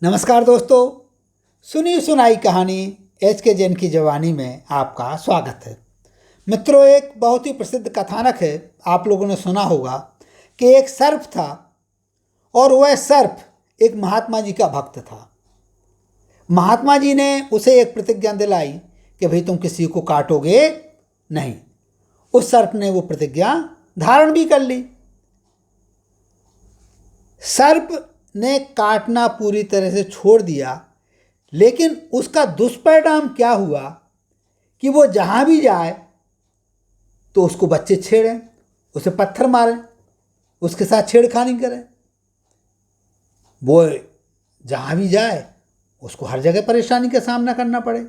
नमस्कार दोस्तों, सुनी सुनाई कहानी एच.के. जैन की जवानी में आपका स्वागत है। मित्रों, एक बहुत ही प्रसिद्ध कथानक है, आप लोगों ने सुना होगा कि एक सर्प था और वह सर्प एक महात्मा जी का भक्त था। महात्मा जी ने उसे एक प्रतिज्ञा दिलाई कि भाई तुम किसी को काटोगे नहीं। उस सर्प ने वो प्रतिज्ञा धारण भी कर ली। सर्प ने काटना पूरी तरह से छोड़ दिया, लेकिन उसका दुष्परिणाम क्या हुआ कि वो जहाँ भी जाए तो उसको बच्चे छेड़ें, उसे पत्थर मारें, उसके साथ छेड़खानी करें। वो जहाँ भी जाए उसको हर जगह परेशानी का सामना करना पड़े।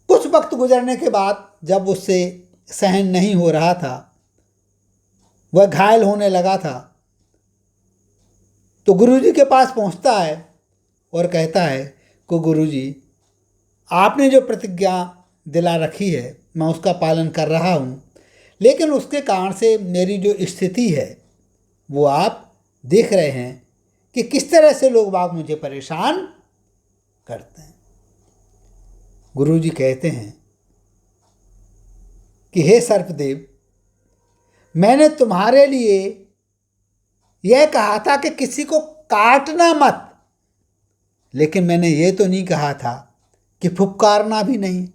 कुछ वक्त गुजरने के बाद जब उससे सहन नहीं हो रहा था, वह घायल होने लगा था, तो गुरुजी के पास पहुंचता है और कहता है कि गुरुजी, आपने जो प्रतिज्ञा दिला रखी है मैं उसका पालन कर रहा हूँ, लेकिन उसके कारण से मेरी जो स्थिति है वो आप देख रहे हैं कि किस तरह से लोग बाग मुझे परेशान करते हैं। गुरुजी कहते हैं कि हे सर्पदेव, मैंने तुम्हारे लिए यह कहा था कि किसी को काटना मत, लेकिन मैंने ये तो नहीं कहा था कि फुफकारना भी नहीं।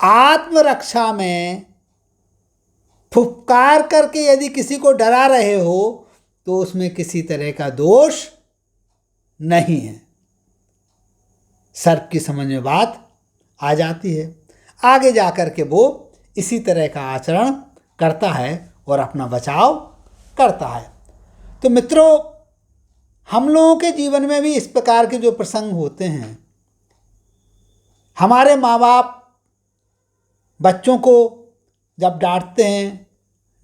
आत्मरक्षा में फुफकार करके यदि किसी को डरा रहे हो तो उसमें किसी तरह का दोष नहीं है। सर्प की समझ में बात आ जाती है। आगे जाकर के वो इसी तरह का आचरण करता है और अपना बचाव करता है। तो मित्रों, हम लोगों के जीवन में भी इस प्रकार के जो प्रसंग होते हैं, हमारे माँ बाप बच्चों को जब डांटते हैं,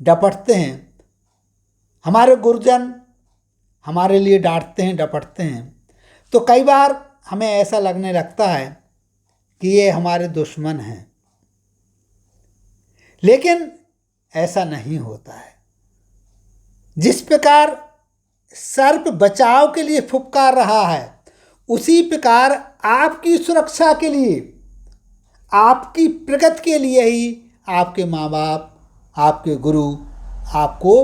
डपटते हैं, हमारे गुरुजन हमारे लिए डांटते हैं, डपटते हैं, तो कई बार हमें ऐसा लगने लगता है कि ये हमारे दुश्मन हैं, लेकिन ऐसा नहीं होता है। जिस प्रकार सर्प बचाव के लिए फुफकार रहा है, उसी प्रकार आपकी सुरक्षा के लिए, आपकी प्रगति के लिए ही आपके माँ बाप, आपके गुरु आपको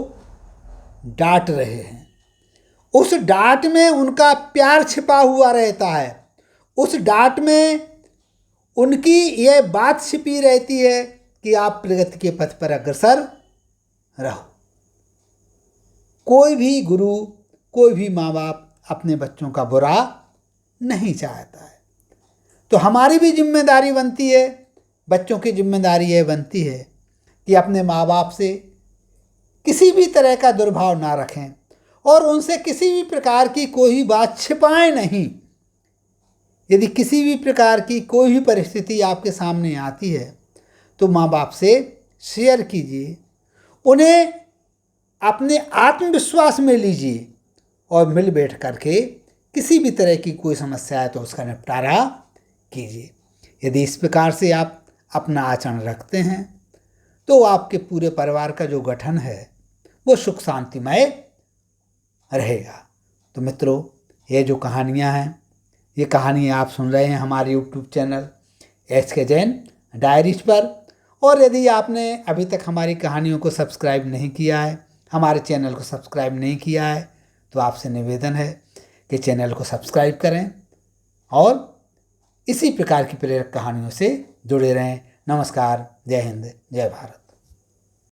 डांट रहे हैं। उस डांट में उनका प्यार छिपा हुआ रहता है। उस डांट में उनकी यह बात छिपी रहती है कि आप प्रगति के पथ पर अग्रसर रहो। कोई भी गुरु, कोई भी माँ बाप अपने बच्चों का बुरा नहीं चाहता है। तो हमारी भी जिम्मेदारी बनती है, बच्चों की जिम्मेदारी यह बनती है कि अपने माँ बाप से किसी भी तरह का दुर्भाव ना रखें और उनसे किसी भी प्रकार की कोई बात छिपाएं नहीं। यदि किसी भी प्रकार की कोई भी परिस्थिति आपके सामने आती है तो माँ बाप से शेयर कीजिए, उन्हें अपने आत्मविश्वास में लीजिए और मिल बैठ करके किसी भी तरह की कोई समस्या है तो उसका निपटारा कीजिए। यदि इस प्रकार से आप अपना आचरण रखते हैं तो आपके पूरे परिवार का जो गठन है वो सुख शांतिमय रहेगा। तो मित्रों, ये जो कहानियाँ हैं, ये कहानियाँ आप सुन रहे हैं हमारे YouTube channel HK. Jain diaries पर। और यदि आपने अभी तक हमारी कहानियों को सब्सक्राइब नहीं किया है, हमारे चैनल को सब्सक्राइब नहीं किया है, तो आपसे निवेदन है कि चैनल को सब्सक्राइब करें और इसी प्रकार की प्रेरक कहानियों से जुड़े रहें। नमस्कार, जय हिंद, जय भारत।